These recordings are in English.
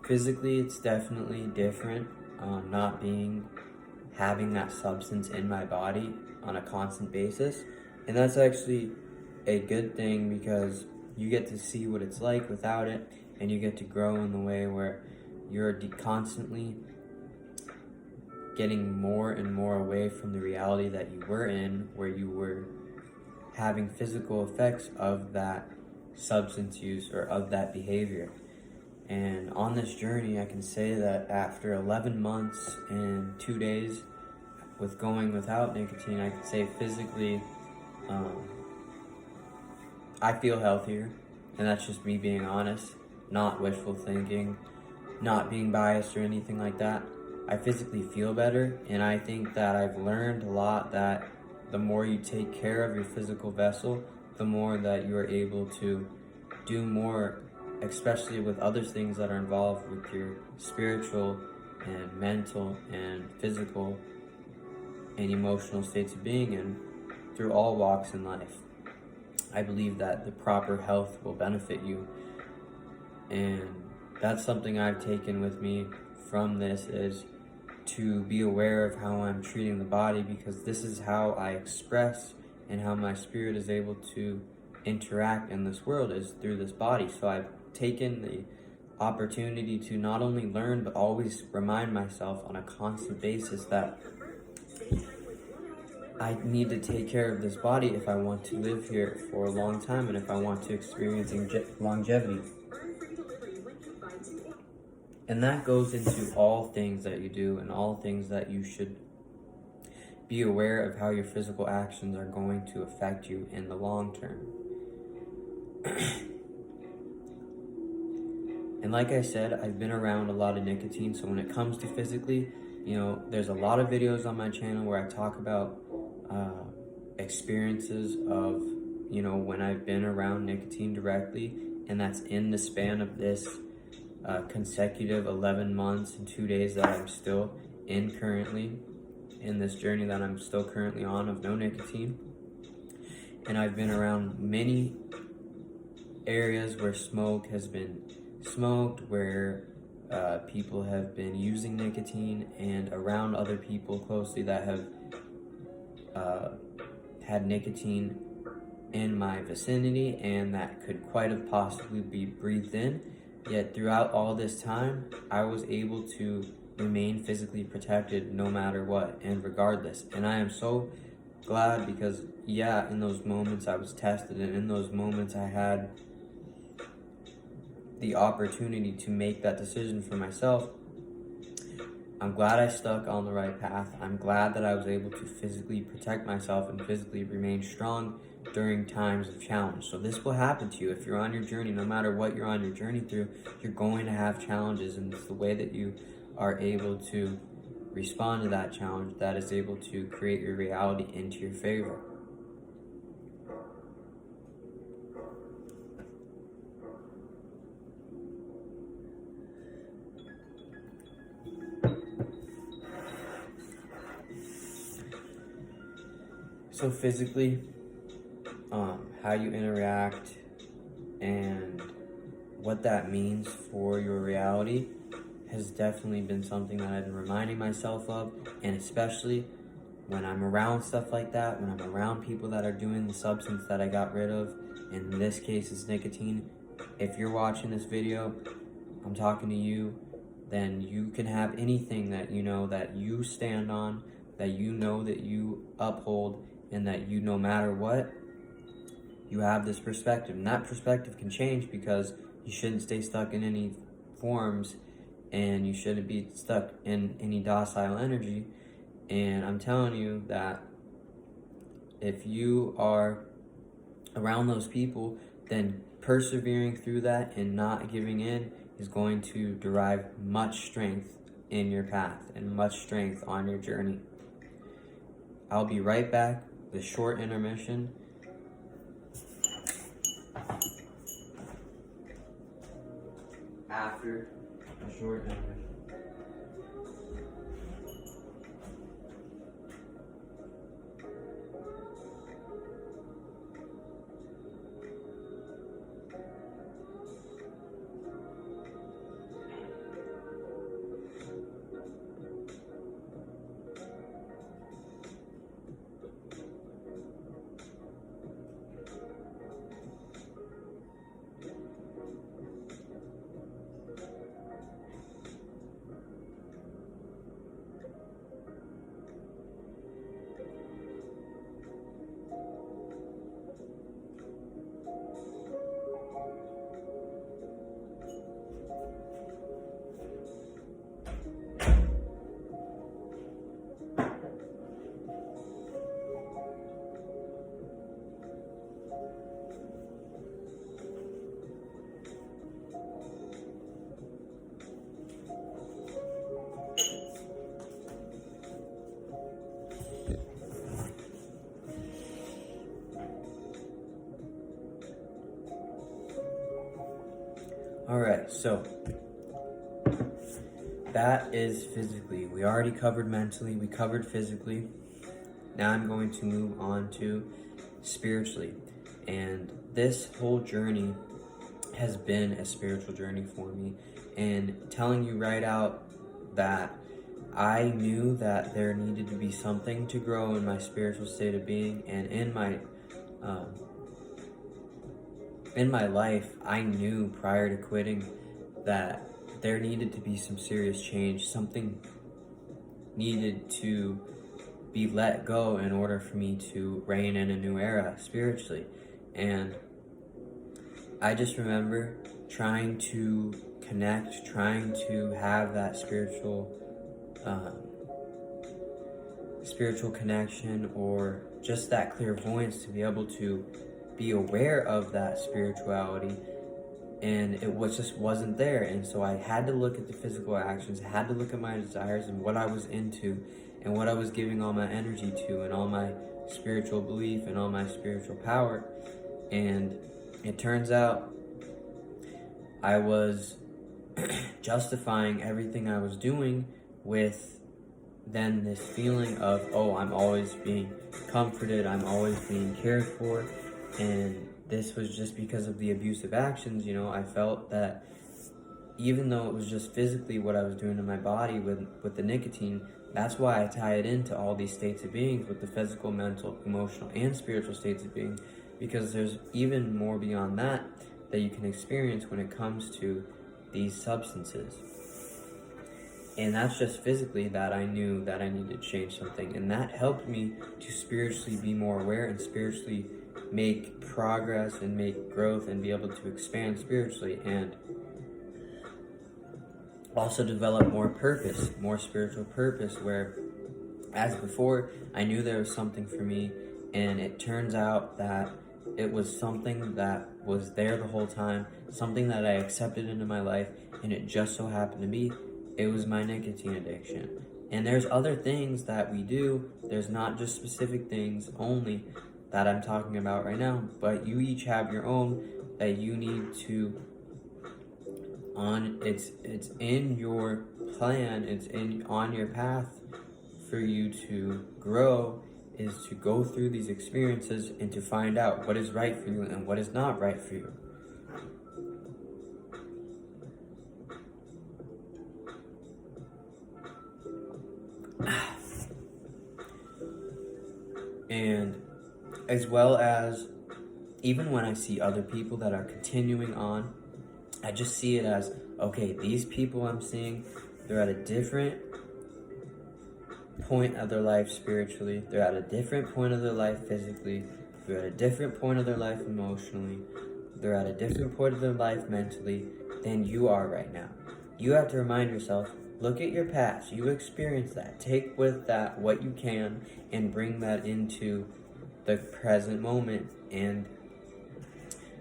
Physically, it's definitely different, not having that substance in my body on a constant basis. And that's actually a good thing because you get to see what it's like without it, and you get to grow in the way where you're constantly getting more and more away from the reality that you were in, where you were having physical effects of that substance use or of that behavior. And on this journey, I can say that after 11 months and 2 days with going without nicotine, I can say physically, um, I feel healthier. And that's just me being honest, not wishful thinking, not being biased or anything like that. I physically feel better, and I think that I've learned a lot that the more you take care of your physical vessel, the more that you are able to do more, especially with other things that are involved with your spiritual and mental and physical and emotional states of being in through all walks in life. I believe that the proper health will benefit you, and that's something I've taken with me from this, is to be aware of how I'm treating the body, because this is how I express and how my spirit is able to interact in this world, is through this body. So I've taken the opportunity to not only learn but always remind myself on a constant basis that I need to take care of this body if I want to live here for a long time and if I want to experience longevity. And that goes into all things that you do and all things that you should be aware of, how your physical actions are going to affect you in the long term. And like I said, I've been around a lot of nicotine, so when it comes to physically, there's a lot of videos on my channel where I talk about experiences of, when I've been around nicotine directly, and that's in the span of this consecutive 11 months and 2 days that I'm still in currently, in this journey that I'm still currently on of no nicotine. And I've been around many areas where smoke has been smoked, where people have been using nicotine, and around other people closely that have had nicotine in my vicinity and that could quite have possibly be breathed in. Yet throughout all this time, I was able to remain physically protected no matter what and regardless. And I am so glad, because in those moments I was tested, and in those moments I had the opportunity to make that decision for myself. I'm glad I stuck on the right path. I'm glad that I was able to physically protect myself and physically remain strong during times of challenge. So this will happen to you if you're on your journey. No matter what you're on your journey through, you're going to have challenges, and it's the way that you are able to respond to that challenge that is able to create your reality into your favor. So physically, how you interact and what that means for your reality has definitely been something that I've been reminding myself of, and especially when I'm around stuff like that, when I'm around people that are doing the substance that I got rid of, in this case it's nicotine. If you're watching this video, I'm talking to you, then you can have anything that that you stand on, that that you uphold, and that no matter what, you have this perspective. And that perspective can change, because you shouldn't stay stuck in any forms, and you shouldn't be stuck in any docile energy. And I'm telling you that if you are around those people, then persevering through that and not giving in is going to derive much strength in your path and much strength on your journey. I'll be right back with a short intermission. After a short intermission. All right, so that is physically. We already covered mentally, we covered physically. Now I'm going to move on to spiritually. And this whole journey has been a spiritual journey for me. And telling you right out that I knew that there needed to be something to grow in my spiritual state of being, and um, in my life, I knew prior to quitting that there needed to be some serious change. Something needed to be let go in order for me to reign in a new era spiritually. And I just remember trying to connect, trying to have that spiritual connection, or just that clairvoyance to be able to be aware of that spirituality, and just wasn't there. And so I had to look at the physical actions, I had to look at my desires and what I was into and what I was giving all my energy to and all my spiritual belief and all my spiritual power. And it turns out I was justifying everything I was doing with then this feeling of, oh, I'm always being comforted, I'm always being cared for. And this was just because of the abusive actions. I felt that even though it was just physically what I was doing to my body with the nicotine, that's why I tie it into all these states of being with the physical, mental, emotional, and spiritual states of being, because there's even more beyond that you can experience when it comes to these substances. And that's just physically that I knew that I needed to change something. And that helped me to spiritually be more aware and spiritually make progress and make growth and be able to expand spiritually, and also develop more purpose, more spiritual purpose, where as before, I knew there was something for me, and it turns out that it was something that was there the whole time, something that I accepted into my life, and it just so happened to be, it was my nicotine addiction. And there's other things that we do, there's not just specific things only that I'm talking about right now, but you each have your own that you need to it's in your plan, it's on your path for you to grow, is to go through these experiences and to find out what is right for you and what is not right for you. And as well as, even when I see other people that are continuing on, I just see it as, okay, these people I'm seeing, they're at a different point of their life spiritually, they're at a different point of their life physically, they're at a different point of their life emotionally, they're at a different point of their life mentally than you are right now. You have to remind yourself, look at your past, you experienced that, take with that what you can and bring that into the present moment and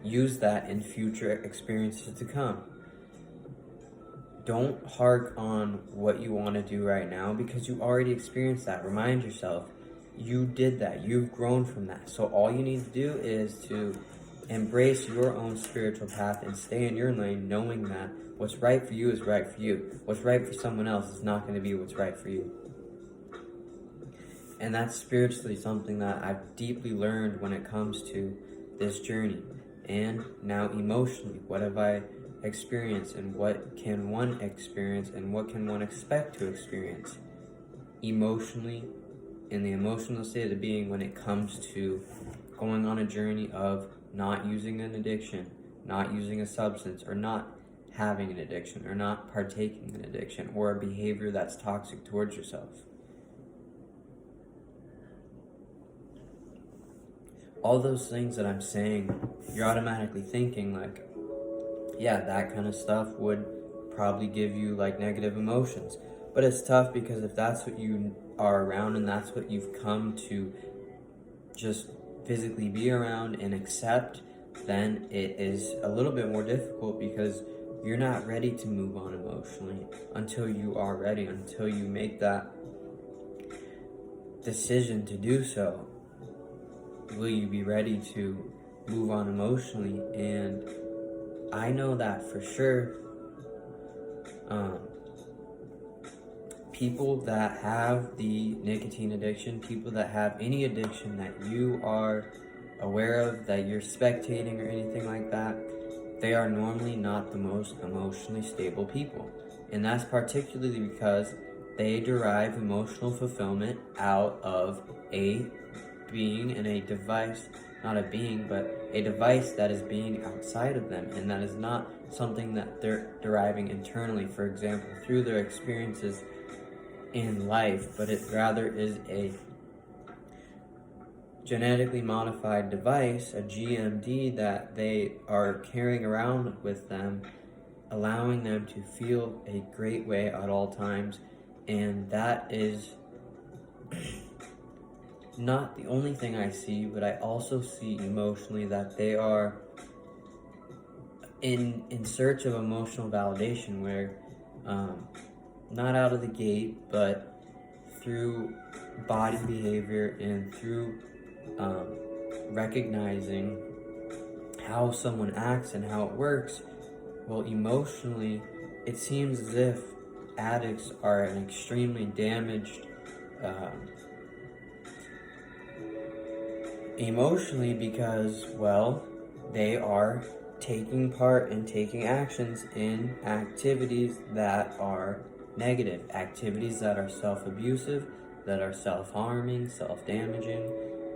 use that in future experiences to come. Don't hark on what you want to do right now, because you already experienced that. Remind yourself, you did that, you've grown from that. So all you need to do is to embrace your own spiritual path and stay in your lane, knowing that what's right for you is right for you. What's right for someone else is not going to be what's right for you. And that's spiritually something that I've deeply learned when it comes to this journey. And now emotionally, what have I experienced, and what can one experience, and what can one expect to experience emotionally, in the emotional state of being, when it comes to going on a journey of not using an addiction, not using a substance, or not having an addiction, or not partaking in an addiction, or a behavior that's toxic towards yourself. All those things that I'm saying, you're automatically thinking like, yeah, that kind of stuff would probably give you like negative emotions. But it's tough, because if that's what you are around and that's what you've come to just physically be around and accept, then it is a little bit more difficult, because you're not ready to move on emotionally until you are ready, until you make that decision to do so. Will you be ready to move on emotionally and I know that for sure. Um, People that have the nicotine addiction, people that have any addiction that you are aware of, that you're spectating or anything like that, they are normally not the most emotionally stable people. And that's particularly because they derive emotional fulfillment out of a being and a device, not a being, but a device that is being outside of them, and that is not something that they're deriving internally, for example, through their experiences in life, but it rather is a genetically modified device, a GMD, that they are carrying around with them, allowing them to feel a great way at all times. And that is not the only thing I see, but I also see emotionally that they are in search of emotional validation, where not out of the gate, but through body behavior and through recognizing how someone acts and how it works. Well, emotionally, it seems as if addicts are an extremely damaged emotionally, because, well, they are taking part and taking actions in activities that are negative, activities that are self-abusive, that are self-harming, self-damaging,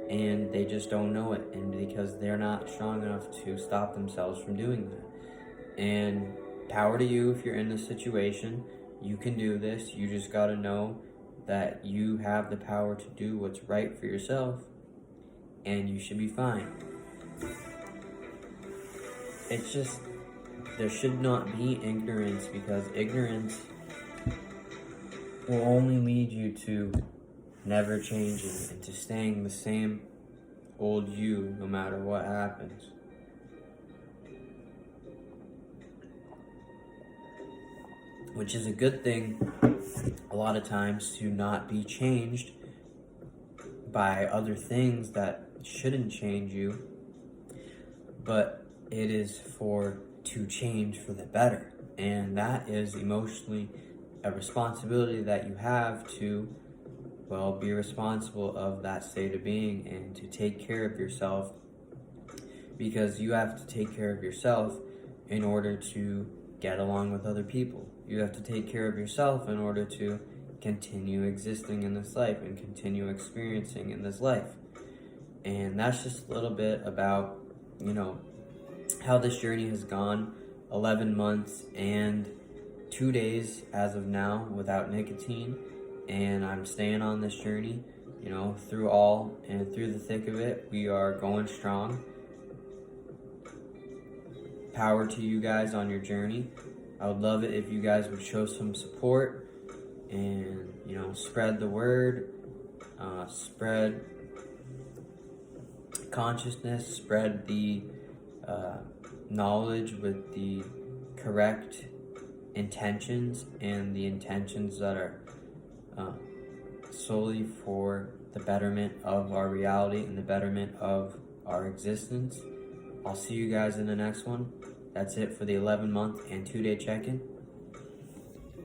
and they just don't know it, and because they're not strong enough to stop themselves from doing that. And power to you if you're in this situation. You can do this. You just got to know that you have the power to do what's right for yourself, and you should be fine. It's just, there should not be ignorance, because ignorance will only lead you to never changing and to staying the same old you no matter what happens. Which is a good thing a lot of times, to not be changed by other things that shouldn't change you, but it is to change for the better. And that is emotionally a responsibility that you have to, well, be responsible of that state of being and to take care of yourself, because you have to take care of yourself in order to get along with other people. You have to take care of yourself in order to continue existing in this life and continue experiencing in this life. And that's just a little bit about, how this journey has gone. 11 months and 2 days as of now without nicotine, and I'm staying on this journey, through all and through the thick of it. We are going strong. Power to you guys on your journey. I would love it if you guys would show some support and, spread the word, spread consciousness, spread the knowledge with the correct intentions, and the intentions that are solely for the betterment of our reality and the betterment of our existence. I'll see you guys in the next one. That's it for the 11-month and 2-day check-in.